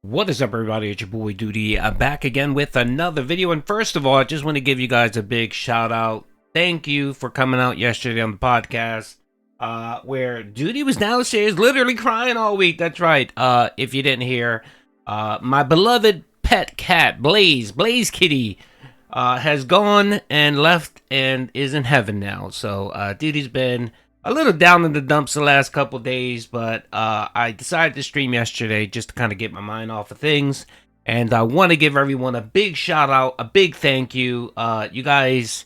What is up, everybody? It's your boy Doody back again with another video. And first of all, I just want to give you guys a big shout out. Thank you for coming out yesterday on the podcast where Doody was downstairs literally crying all week. That's right. If you didn't hear, my beloved pet cat, Blaze Kitty, has gone and left and is in heaven now. So Doody's been a little down in the dumps the last couple days, but I decided to stream yesterday just to kind of get my mind off of things. And I want to give everyone a big shout out, a big thank you. You guys,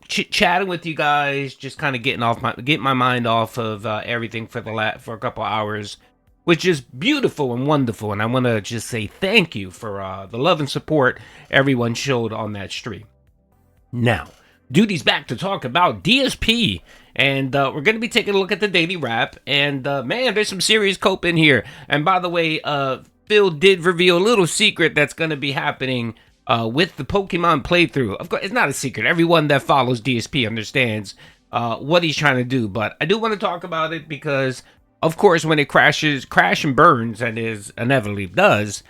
chatting with you guys, just kind of getting my mind off of everything for a couple hours, which is beautiful and wonderful. And I want to just say thank you for the love and support everyone showed on that stream. Now, Doody's back to talk about DSP, and we're going to be taking a look at the daily wrap, and man, there's some serious cope in here. And by the way, Phil did reveal a little secret that's going to be happening with the Pokemon playthrough. Of course, it's not a secret. Everyone that follows DSP understands what he's trying to do, but I do want to talk about it because, of course, when it crash and burns, and is inevitably does,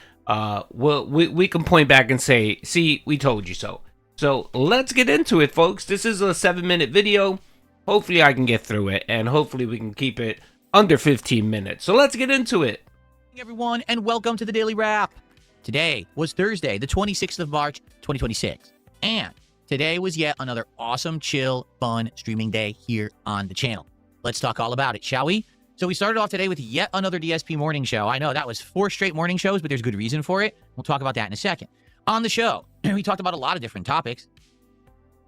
we can point back and say, see, we told you so. So let's get into it, folks. This is a 7-minute video. Hopefully I can get through it, and hopefully we can keep it under 15 minutes. So let's get into it. Hey everyone, and welcome to the Daily Wrap. Today was Thursday, the 26th of March, 2026. And today was yet another awesome, chill, fun streaming day here on the channel. Let's talk all about it, shall we? So we started off today with yet another DSP morning show. I know that was 4 straight morning shows, but there's good reason for it. We'll talk about that in a second. On the show, we talked about a lot of different topics.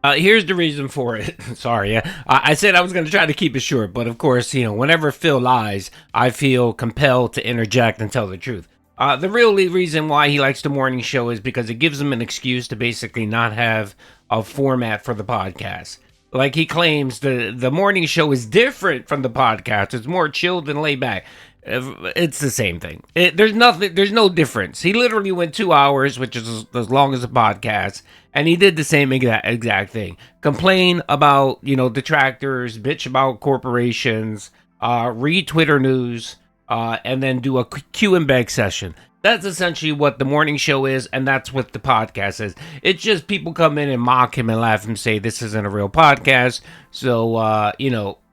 Here's the reason for it. Sorry, I said I was going to try to keep it short, but of course, whenever Phil lies, I feel compelled to interject and tell the truth. The real reason why he likes the morning show is because it gives him an excuse to basically not have a format for the podcast. Like he claims the morning show is different from the podcast. It's more chilled and laid back. It's the same thing. There's no difference. He literally went 2 hours, which is as long as a podcast, and he did the same exact thing. Complain about, detractors, bitch about corporations, read Twitter news, and then do a Q and beg session. That's essentially what the morning show is, and that's what the podcast is. It's just people come in and mock him and laugh and say this isn't a real podcast. So,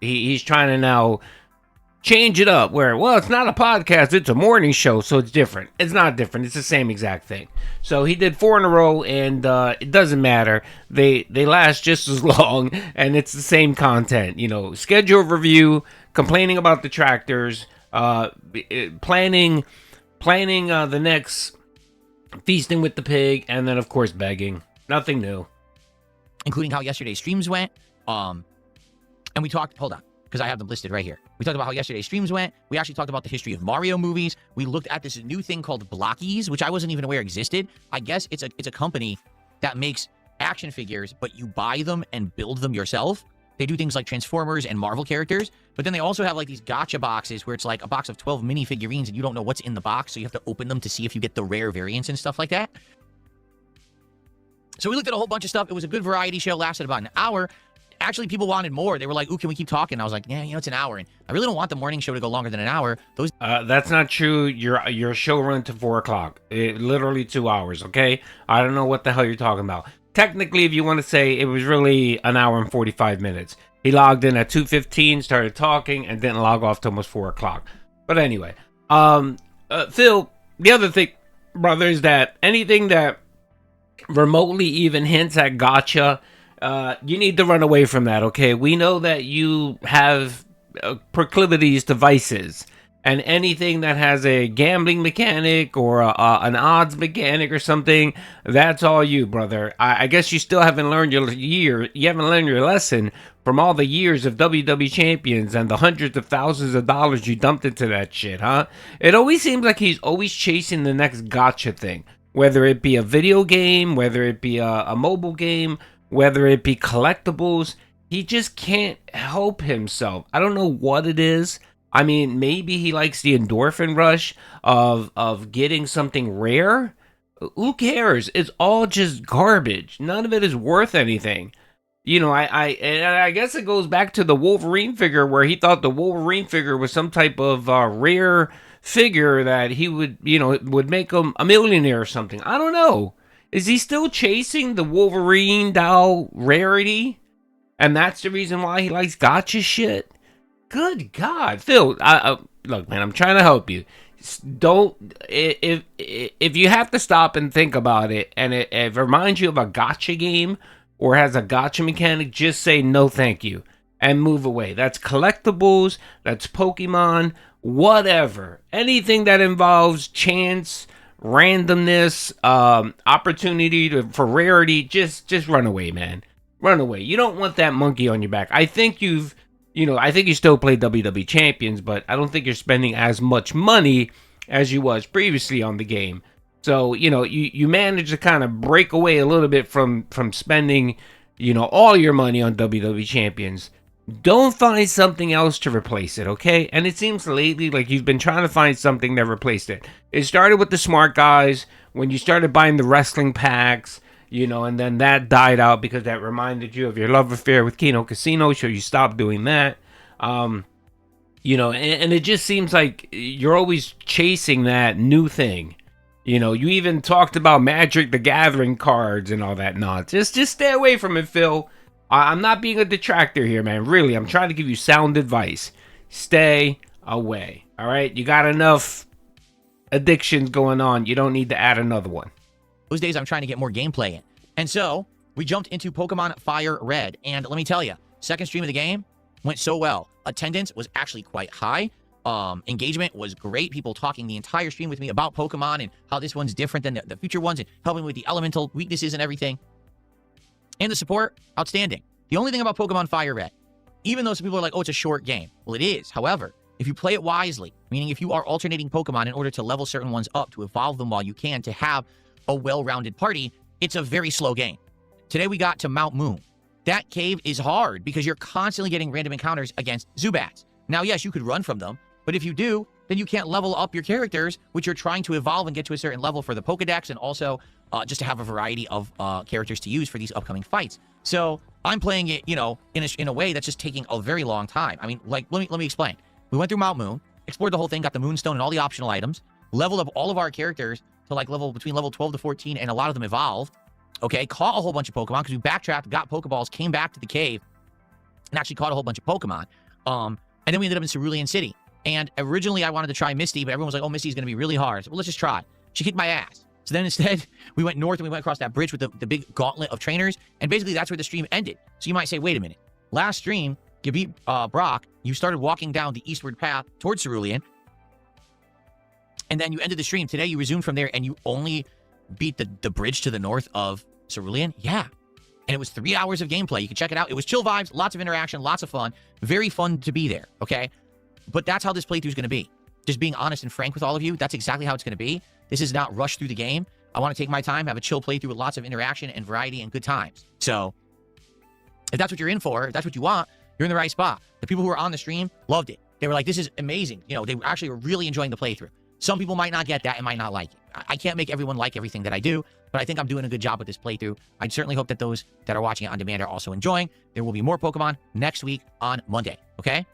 he's trying to now change it up where, well, it's not a podcast, it's a morning show, so it's different. It's not different. It's the same exact thing. So he did 4 in a row, and it doesn't matter. They last just as long, and it's the same content. Schedule review, complaining about detractors, planning the next feasting with the pig, and then, of course, begging. Nothing new. Including how yesterday's streams went. And we talked, hold on, because I have them listed right here. We talked about how yesterday's streams went. We actually talked about the history of Mario movies. We looked at this new thing called Blockies, which I wasn't even aware existed. I guess it's a company that makes action figures, but you buy them and build them yourself. They do things like Transformers and Marvel characters, but then they also have like these gacha boxes where it's like a box of 12 mini figurines and you don't know what's in the box, so you have to open them to see if you get the rare variants and stuff like that. So we looked at a whole bunch of stuff. It was a good variety show, lasted about an hour. Actually, people wanted more. They were like, ooh, can we keep talking? I was like, yeah, it's an hour. And I really don't want the morning show to go longer than an hour. That's not true. Your show run to 4 o'clock. Literally 2 hours, okay? I don't know what the hell you're talking about. Technically, if you want to say, it was really an hour and 45 minutes. He logged in at 2:15, started talking, and didn't log off till almost 4 o'clock. But anyway, Phil, the other thing, brother, is that anything that remotely even hints at gotcha, you need to run away from that, okay? We know that you have proclivities to vices, and anything that has a gambling mechanic or an odds mechanic or something, that's all you, brother. I guess you still haven't learned your lesson from all the years of WWE champions and the hundreds of thousands of dollars you dumped into that shit, huh? It always seems like he's always chasing the next gotcha thing, whether it be a video game, whether it be a mobile game, whether it be collectibles. He just can't help himself. I don't know what it is. I mean, maybe he likes the endorphin rush of getting something rare. Who cares? It's all just garbage. None of it is worth anything. I guess it goes back to the Wolverine figure where he thought the Wolverine figure was some type of rare figure that he would, would make him a millionaire or something. I don't know. Is he still chasing the Wolverine doll rarity? And that's the reason why he likes gotcha shit? Good God, Phil. Look, man, I'm trying to help you. Don't, if you have to stop and think about it, and it reminds you of a gotcha game or has a gotcha mechanic, just say no, thank you, and move away. That's collectibles. That's Pokemon. Whatever. Anything that involves chance, randomness, opportunity for rarity, just run away, man. Run away. You don't want that monkey on your back. I think I think you still play WWE Champions, but I don't think you're spending as much money as you was previously on the game. So, you manage to kind of break away a little bit from spending, all your money on WWE Champions. Don't find something else to replace it, okay? And it seems lately like you've been trying to find something that replaced it. It started with the smart guys when you started buying the wrestling packs, and then that died out because that reminded you of your love affair with Kino Casino, so you stopped doing that. And it just seems like you're always chasing that new thing. You even talked about Magic the Gathering cards and all that nonsense. Just stay away from it, Phil. I'm not being a detractor here, man. Really, I'm trying to give you sound advice. Stay away, all right? You got enough addictions going on. You don't need to add another one. Those days I'm trying to get more gameplay in. And so we jumped into Pokemon Fire Red. And let me tell you, second stream of the game went so well. Attendance was actually quite high. Engagement was great. People talking the entire stream with me about Pokemon and how this one's different than the future ones and helping with the elemental weaknesses and everything. And the support, outstanding. The only thing about Pokemon Fire Red, even though some people are like, oh, it's a short game. Well, it is. However, if you play it wisely, meaning if you are alternating Pokemon in order to level certain ones up, to evolve them while you can, to have a well-rounded party, it's a very slow game. Today we got to Mount Moon. That cave is hard because you're constantly getting random encounters against Zubats. Now, yes, you could run from them, but if you do, then you can't level up your characters, which you're trying to evolve and get to a certain level for the Pokedex, and also just to have a variety of characters to use for these upcoming fights. So I'm playing it, in a way that's just taking a very long time. I mean, like, let me explain. We went through Mount Moon, explored the whole thing, got the Moonstone and all the optional items, leveled up all of our characters to like between level 12 to 14, and a lot of them evolved. Okay, caught a whole bunch of Pokemon because we backtracked, got Pokeballs, came back to the cave, and actually caught a whole bunch of Pokemon. And then we ended up in Cerulean City. And originally I wanted to try Misty, but everyone was like, oh, Misty's going to be really hard. So, well, let's just try. She kicked my ass. So then instead, we went north and we went across that bridge with the big gauntlet of trainers. And basically that's where the stream ended. So you might say, wait a minute. Last stream, you beat Brock. You started walking down the eastward path towards Cerulean. And then you ended the stream. Today you resumed from there and you only beat the bridge to the north of Cerulean. Yeah. And it was 3 hours of gameplay. You can check it out. It was chill vibes, lots of interaction, lots of fun. Very fun to be there, okay? But that's how this playthrough is going to be. Just being honest and frank with all of you, that's exactly how it's going to be. This is not rushed through the game. I want to take my time, have a chill playthrough with lots of interaction and variety and good times. So, if that's what you're in for, if that's what you want, you're in the right spot. The people who were on the stream loved it. They were like, this is amazing. They actually were really enjoying the playthrough. Some people might not get that and might not like it. I can't make everyone like everything that I do, but I think I'm doing a good job with this playthrough. I certainly hope that those that are watching it on demand are also enjoying. There will be more Pokemon next week on Monday, okay?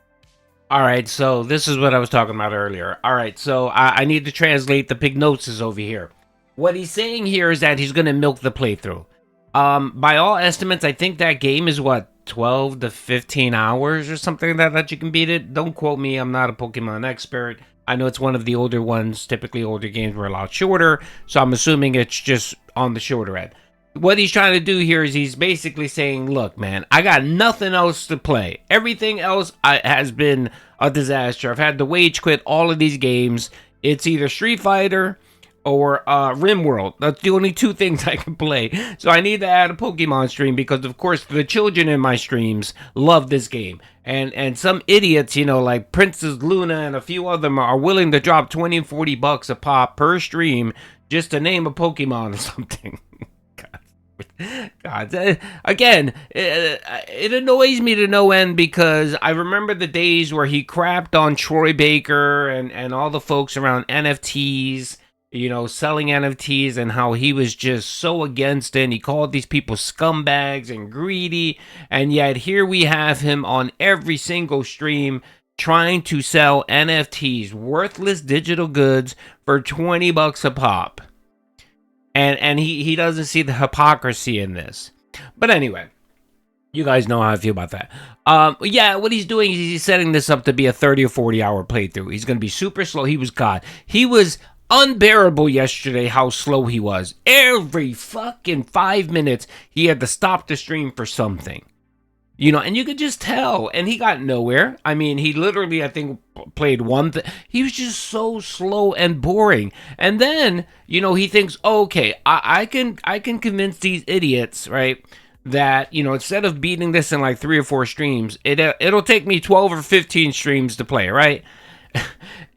All right, so this is what I was talking about earlier. All right, so I need to translate the Pignosis over here. What he's saying here is that he's going to milk the playthrough. By all estimates, I think that game is, 12 to 15 hours or something like that you can beat it. Don't quote me, I'm not a Pokemon expert. I know it's one of the older ones. Typically, older games were a lot shorter, so I'm assuming it's just on the shorter end. What he's trying to do here is he's basically saying, look, man, I got nothing else to play. Everything else has been a disaster. I've had to wage quit all of these games. It's either Street Fighter or RimWorld. That's the only two things I can play. So I need to add a Pokemon stream because, of course, the children in my streams love this game. And some idiots, like Princess Luna and a few of them are willing to drop 20 and 40 bucks a pop per stream just to name a Pokemon or something. God, again, it annoys me to no end because I remember the days where he crapped on Troy Baker and all the folks around NFTs, selling NFTs, and how he was just so against it. And he called these people scumbags and greedy, and yet here we have him on every single stream trying to sell NFTs, worthless digital goods, for $20 a pop. And he doesn't see the hypocrisy in this. But anyway, you guys know how I feel about that. Yeah, what he's doing is he's setting this up to be a 30 or 40 hour playthrough. He's going to be super slow. He was God. He was unbearable yesterday how slow he was. Every fucking 5 minutes, he had to stop the stream for something. You know, and you could just tell. And he got nowhere. I mean, he literally, I think, played one thing. He was just so slow and boring. And then, you know, he thinks, okay, I can convince these idiots, right, that, you know, instead of beating this in like 3 or 4 streams, it'll take me 12 or 15 streams to play, right?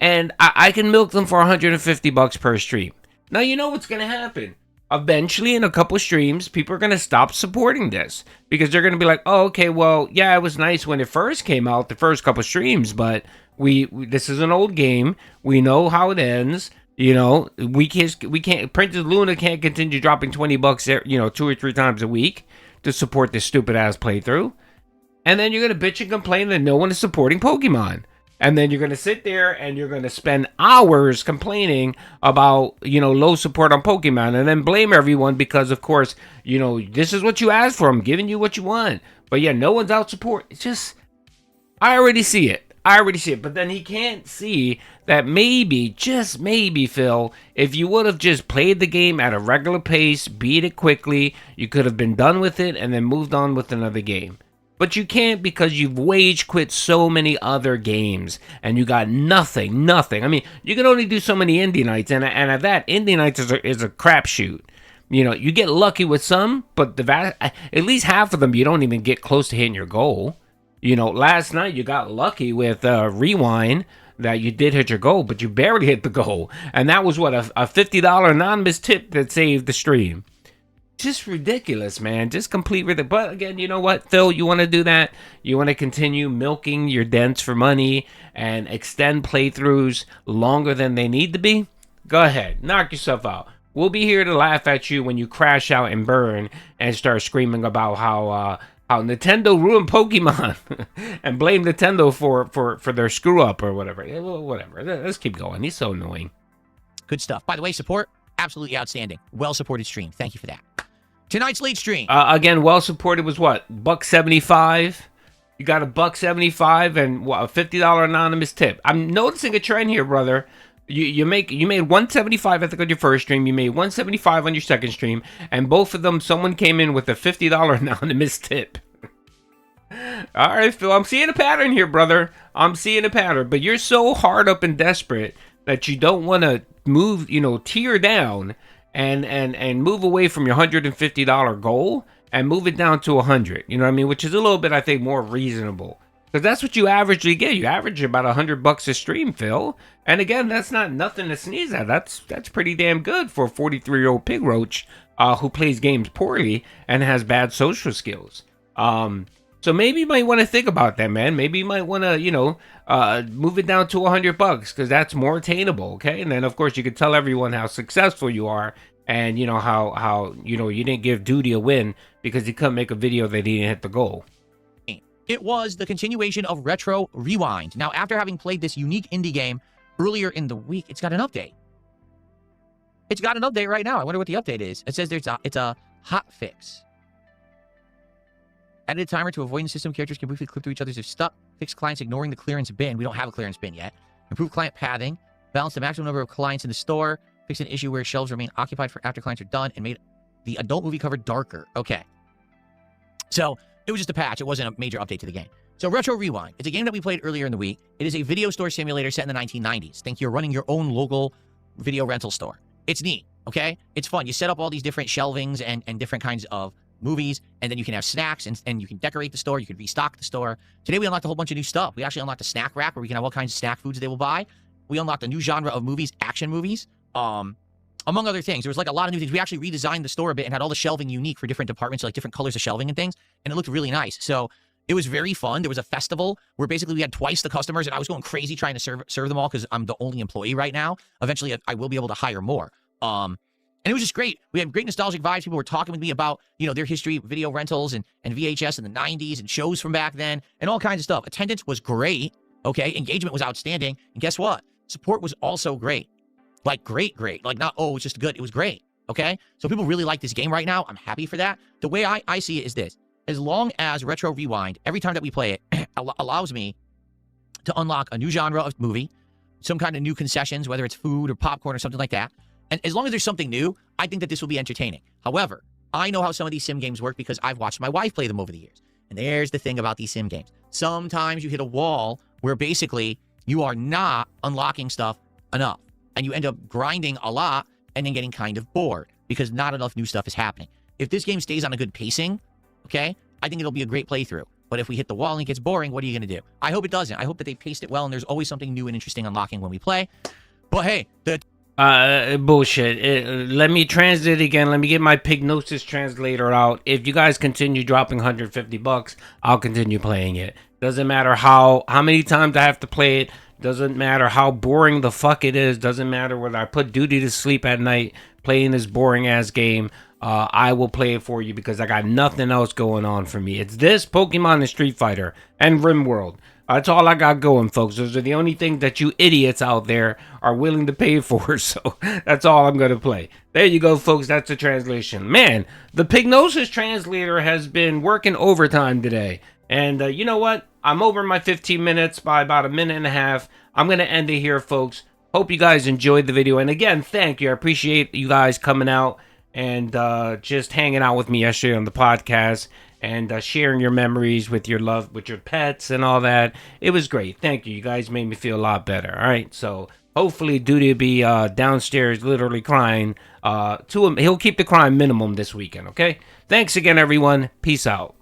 And I can milk them for $150 per stream. Now, you know what's going to happen. Eventually, in a couple streams, people are going to stop supporting this because they're going to be like, oh, okay, well, yeah, it was nice when it first came out, the first couple streams, but we this is an old game. We know how it ends. You know, we can't Princess Luna can't continue dropping $20, you know, 2 or 3 times a week to support this stupid ass playthrough. And then you're going to bitch and complain that no one is supporting Pokemon. And then you're going to sit there and you're going to spend hours complaining about, you know, low support on Pokemon and then blame everyone because, of course, you know, this is what you asked for. I'm giving you what you want. But yeah, no one's out support. It's just, I already see it. But then he can't see that maybe, just maybe, Phil, if you would have just played the game at a regular pace, beat it quickly, you could have been done with it and then moved on with another game. But you can't because you've wage quit so many other games and you got nothing. I mean, you can only do so many indie nights, and at that, indie nights is a crapshoot. You know, you get lucky with some, but at least half of them you don't even get close to hitting your goal. You know, last night you got lucky with Rewind that you did hit your goal, but you barely hit the goal, and that was what a $50 anonymous tip that saved the stream. Just ridiculous, man. Just complete ridiculous. But again, you know what, Phil? You want to do that? You want to continue milking your dents for money and extend playthroughs longer than they need to be? Go ahead. Knock yourself out. We'll be here to laugh at you when you crash out and burn and start screaming about how Nintendo ruined Pokemon and blame Nintendo for their screw up or whatever. Yeah, well, whatever. Let's keep going. He's so annoying. Good stuff. By the way, support, absolutely outstanding. Well-supported stream. Thank you for that. Tonight's late stream. Again, well supported was what? $1.75. You got $1.75 and what, a $50 anonymous tip. I'm noticing a trend here, brother. You made $1.75, I think, on your first stream. You made $1.75 on your second stream, and both of them, someone came in with a $50 anonymous tip. All right, Phil, I'm seeing a pattern here, brother. I'm seeing a pattern, but you're so hard up and desperate that you don't want to move, you know, tear down and move away from your $150 goal and move it down to $100. You know what I mean? Which is a little bit, I think, more reasonable. Because that's what you averagely get. You average about $100 a stream, Phil. And again, that's not nothing to sneeze at. That's pretty damn good for a 43-year-old pig roach who plays games poorly and has bad social skills. So maybe you might want to think about that, man. Maybe you might want to, you know, move it down to $100 because that's more attainable, okay? And then, of course, you can tell everyone how successful you are and, you know, how you know, you didn't give Doody a win because he couldn't make a video that he didn't hit the goal. It was the continuation of Retro Rewind. Now, after having played this unique indie game earlier in the week, it's got an update. It's got an update right now. I wonder what the update is. It says it's a hot fix. Added a timer to avoid the system. Characters can briefly clip through each other if stuck. Fix clients ignoring the clearance bin. We don't have a clearance bin yet. Improve client pathing. Balance the maximum number of clients in the store. Fix an issue where shelves remain occupied for after clients are done. And made the adult movie cover darker. Okay. So it was just a patch. It wasn't a major update to the game. So Retro Rewind. It's a game that we played earlier in the week. It is a video store simulator set in the 1990s. Think you're running your own local video rental store. It's neat. Okay. It's fun. You set up all these different shelvings and different kinds of movies, and then you can have snacks, and you can decorate the store. You can restock the store. Today, we unlocked a whole bunch of new stuff. We actually unlocked a snack rack where we can have all kinds of snack foods they will buy. We unlocked a new genre of movies, action movies, among other things. There was like a lot of new things. We actually redesigned the store a bit and had all the shelving unique for different departments, like different colors of shelving and things, and it looked really nice. So it was very fun. There was a festival where basically we had twice the customers, and I was going crazy trying to serve them all because I'm the only employee right now. Eventually, I will be able to hire more. And it was just great. We had great nostalgic vibes. People were talking with me about, you know, their history, video rentals and VHS in the 90s and shows from back then and all kinds of stuff. Attendance was great. Okay, engagement was outstanding, and guess what? Support was also great. Like great. Like not, oh, it's just good. It was great. Okay, so people really like this game right now. I'm happy for that. The way I see it is this: as long as Retro Rewind, every time that we play it, allows me to unlock a new genre of movie, some kind of new concessions, whether it's food or popcorn or something like that. And as long as there's something new, I think that this will be entertaining. However, I know how some of these sim games work because I've watched my wife play them over the years. And there's the thing about these sim games. Sometimes you hit a wall where basically you are not unlocking stuff enough. And you end up grinding a lot and then getting kind of bored because not enough new stuff is happening. If this game stays on a good pacing, okay, I think it'll be a great playthrough. But if we hit the wall and it gets boring, what are you going to do? I hope it doesn't. I hope that they paced it well and there's always something new and interesting unlocking when we play. But hey, bullshit. Let me translate again. Let me get my Pignosis translator out. If you guys continue dropping $150, I'll continue playing it. Doesn't matter how many times I have to play it. Doesn't matter how boring the fuck it is. Doesn't matter whether I put Doody to sleep at night playing this boring ass game. I will play it for you because I got nothing else going on for me. It's this, Pokemon, and Street Fighter, and RimWorld. That's all I got going, folks. Those are the only things that you idiots out there are willing to pay for, so that's all I'm going to play. There you go, folks. That's the translation. Man, the Pignosis translator has been working overtime today. And you know what? I'm over my 15 minutes by about a minute and a half. I'm going to end it here, folks. Hope you guys enjoyed the video. And again, thank you. I appreciate you guys coming out and just hanging out with me yesterday on the podcast and sharing your memories with your love, with your pets and all that. It was great. Thank you. You guys made me feel a lot better. All right. So hopefully Doody will be downstairs literally crying. He'll keep the crime minimum this weekend. Okay. Thanks again, everyone. Peace out.